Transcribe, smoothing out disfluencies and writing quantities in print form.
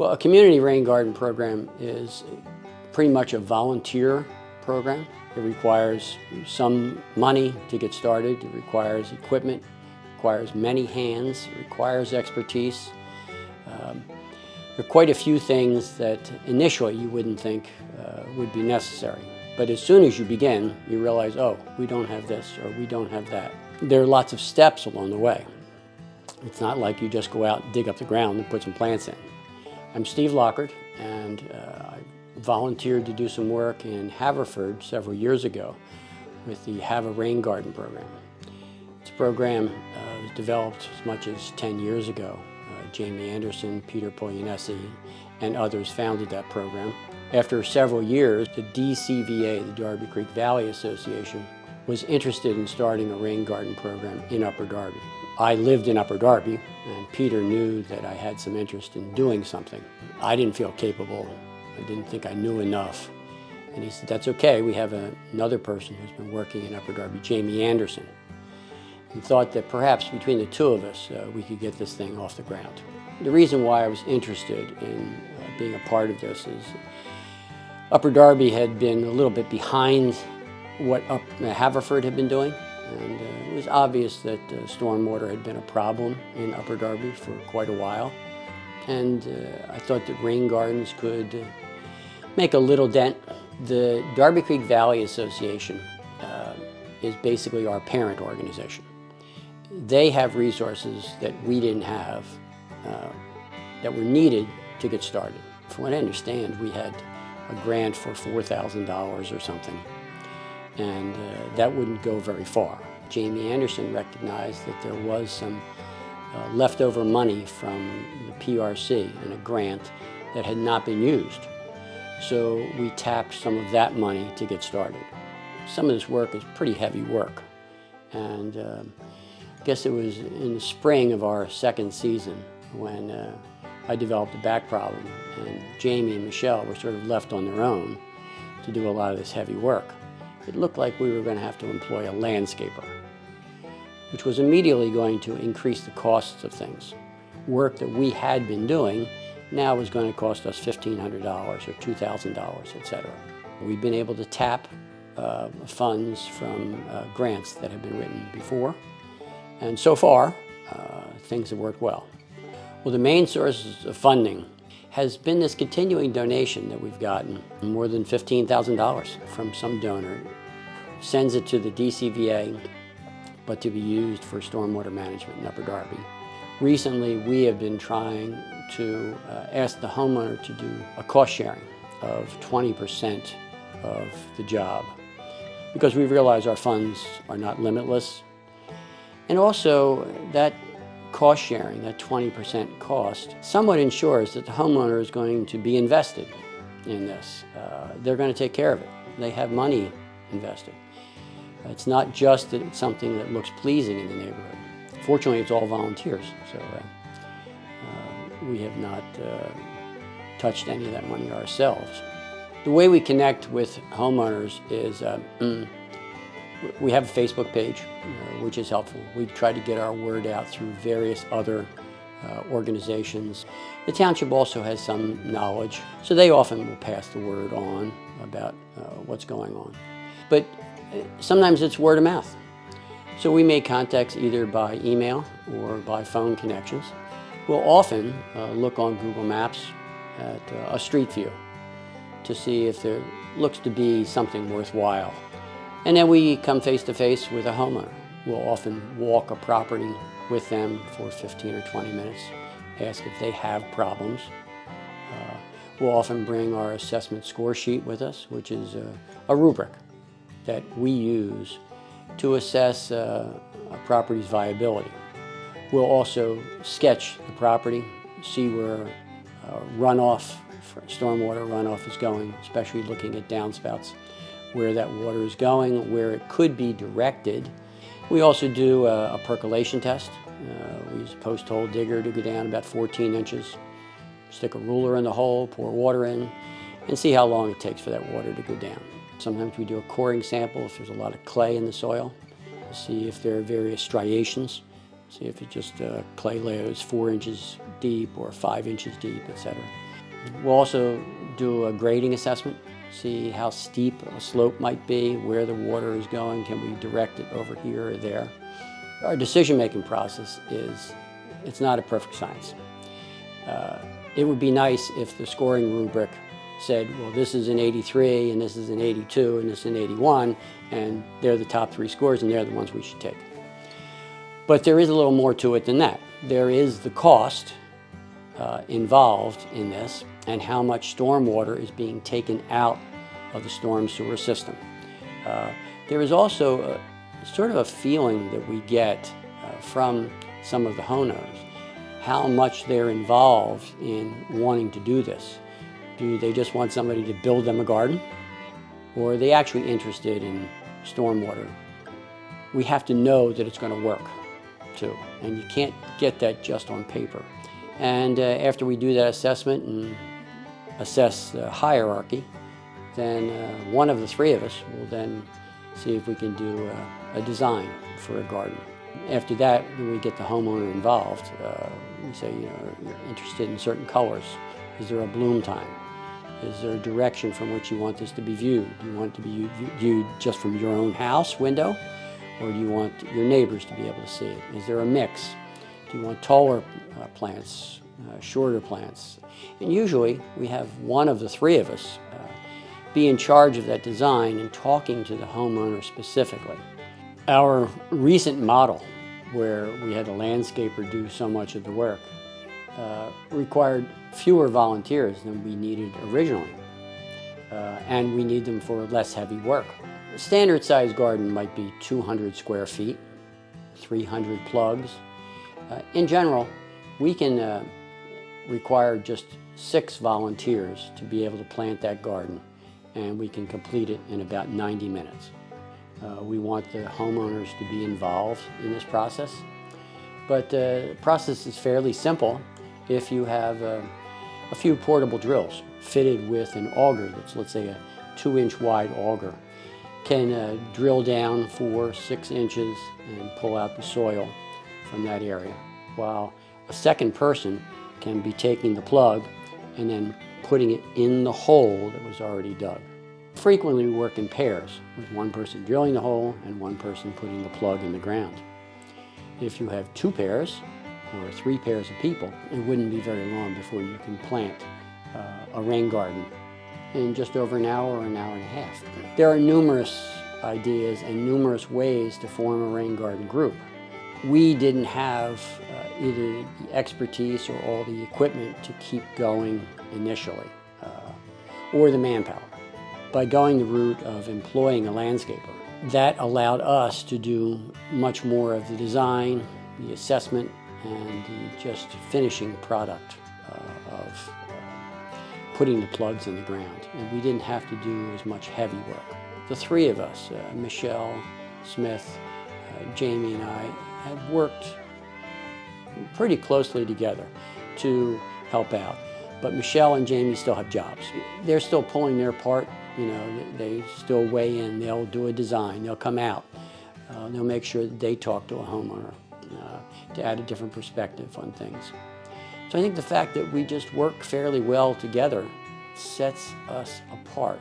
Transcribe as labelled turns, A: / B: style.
A: Well, a community rain garden program is pretty much a volunteer program. It requires some money to get started. It requires equipment, it requires many hands, it requires expertise. There are quite a few things that initially you wouldn't think would be necessary. But as soon as you begin, you realize, oh, we don't have this or we don't have that. There are lots of steps along the way. It's not like you just go out and dig up the ground and put some plants in. I'm Steve Lockard, and I volunteered to do some work in Haverford several years ago with the Have a Rain Garden program. This program was developed as much as 10 years ago. Jamie Anderson, Peter Poglianesi, and others founded that program. After several years, the DCVA, the Darby Creek Valley Association, was interested in starting a rain garden program in Upper Darby. I lived in Upper Darby, and Peter knew that I had some interest in doing something. I didn't feel capable. I didn't think I knew enough. And he said, that's okay, we have another person who's been working in Upper Darby, Jamie Anderson. He thought that perhaps between the two of us, we could get this thing off the ground. The reason why I was interested in being a part of this is Upper Darby had been a little bit behind what Haverford had been doing. And it was obvious that stormwater had been a problem in Upper Darby for quite a while. And I thought that rain gardens could make a little dent. The Darby Creek Valley Association is basically our parent organization. They have resources that we didn't have that were needed to get started. From what I understand, we had a grant for $4,000 or something. And that wouldn't go very far. Jamie Anderson recognized that there was some leftover money from the PRC and a grant that had not been used. So we tapped some of that money to get started. Some of this work is pretty heavy work. And I guess it was in the spring of our second season when I developed a back problem, and Jamie and Michelle were sort of left on their own to do a lot of this heavy work. It looked like we were going to have to employ a landscaper, which was immediately going to increase the costs of things. Work that we had been doing now was going to cost us $1,500 or $2,000, etc. We've been able to tap funds from grants that have been written before, and so far things have worked well. Well, the main sources of funding has been this continuing donation that we've gotten, more than $15,000 from some donor, sends it to the DCVA, but to be used for stormwater management in Upper Darby. Recently, we have been trying to ask the homeowner to do a cost sharing of 20% of the job, because we realize our funds are not limitless. And also that cost sharing, that 20% cost, somewhat ensures that the homeowner is going to be invested in this. They're going to take care of it. They have money invested. It's not just that it's something that looks pleasing in the neighborhood. Fortunately, it's all volunteers, so we have not touched any of that money ourselves. The way we connect with homeowners is we have a Facebook page, which is helpful. We try to get our word out through various other organizations. The township also has some knowledge, so they often will pass the word on about what's going on. But sometimes it's word of mouth. So we make contacts either by email or by phone connections. We'll often look on Google Maps at a street view to see if there looks to be something worthwhile. And then we come face to face with a homeowner. We'll often walk a property with them for 15 or 20 minutes, ask if they have problems. We'll often bring our assessment score sheet with us, which is a rubric that we use to assess a property's viability. We'll also sketch the property, see where runoff, stormwater runoff is going, especially looking at downspouts, where that water is going, where it could be directed. We also do a percolation test. We use a post-hole digger to go down about 14 inches, stick a ruler in the hole, pour water in, and see how long it takes for that water to go down. Sometimes we do a coring sample if there's a lot of clay in the soil, to see if there are various striations, see if it's just a clay layer is 4 inches deep or 5 inches deep, etc. We'll also do a grading assessment, see how steep a slope might be, where the water is going, can we direct it over here or there. Our decision-making process it's not a perfect science. It would be nice if the scoring rubric said, well, this is an 83, and this is an 82, and this is an 81, and they're the top 3 scores, and they're the ones we should take. But there is a little more to it than that. There is the cost involved in this, and how much stormwater is being taken out of the storm sewer system. There is also sort of a feeling that we get from some of the homeowners, how much they're involved in wanting to do this. Do they just want somebody to build them a garden? Or are they actually interested in stormwater? We have to know that it's going to work, too. And you can't get that just on paper. And after we do that assessment and assess the hierarchy, then one of the 3 of us will then see if we can do a design for a garden. After that, when we get the homeowner involved, we say, you're interested in certain colors. Is there a bloom time? Is there a direction from which you want this to be viewed? Do you want it to be viewed just from your own house window? Or do you want your neighbors to be able to see it? Is there a mix? Do you want taller plants, shorter plants? And usually we have one of the 3 of us be in charge of that design and talking to the homeowner specifically. Our recent model, where we had a landscaper do so much of the work, required fewer volunteers than we needed originally, and we need them for less heavy work. A standard size garden might be 200 square feet, 300 plugs. In general, we can require just 6 volunteers to be able to plant that garden, and we can complete it in about 90 minutes. We want the homeowners to be involved in this process, but the process is fairly simple if you have a few portable drills fitted with an auger that's, let's say, a 2-inch wide auger. Can drill down 4-6 inches and pull out the soil from that area, while a second person can be taking the plug and then putting it in the hole that was already dug. Frequently we work in pairs, with one person drilling the hole and one person putting the plug in the ground. If you have 2 pairs or 3 pairs of people, it wouldn't be very long before you can plant a rain garden in just over an hour or an hour and a half. There are numerous ideas and numerous ways to form a rain garden group. We didn't have either the expertise or all the equipment to keep going initially, or the manpower. By going the route of employing a landscaper, that allowed us to do much more of the design, the assessment, and the just finishing product of putting the plugs in the ground. And we didn't have to do as much heavy work. The 3 of us, Michelle, Smith, Jamie, and I, have worked pretty closely together to help out. But Michelle and Jamie still have jobs. They're still pulling their part. They still weigh in. They'll do a design. They'll come out. They'll make sure that they talk to a homeowner to add a different perspective on things. So I think the fact that we just work fairly well together sets us apart.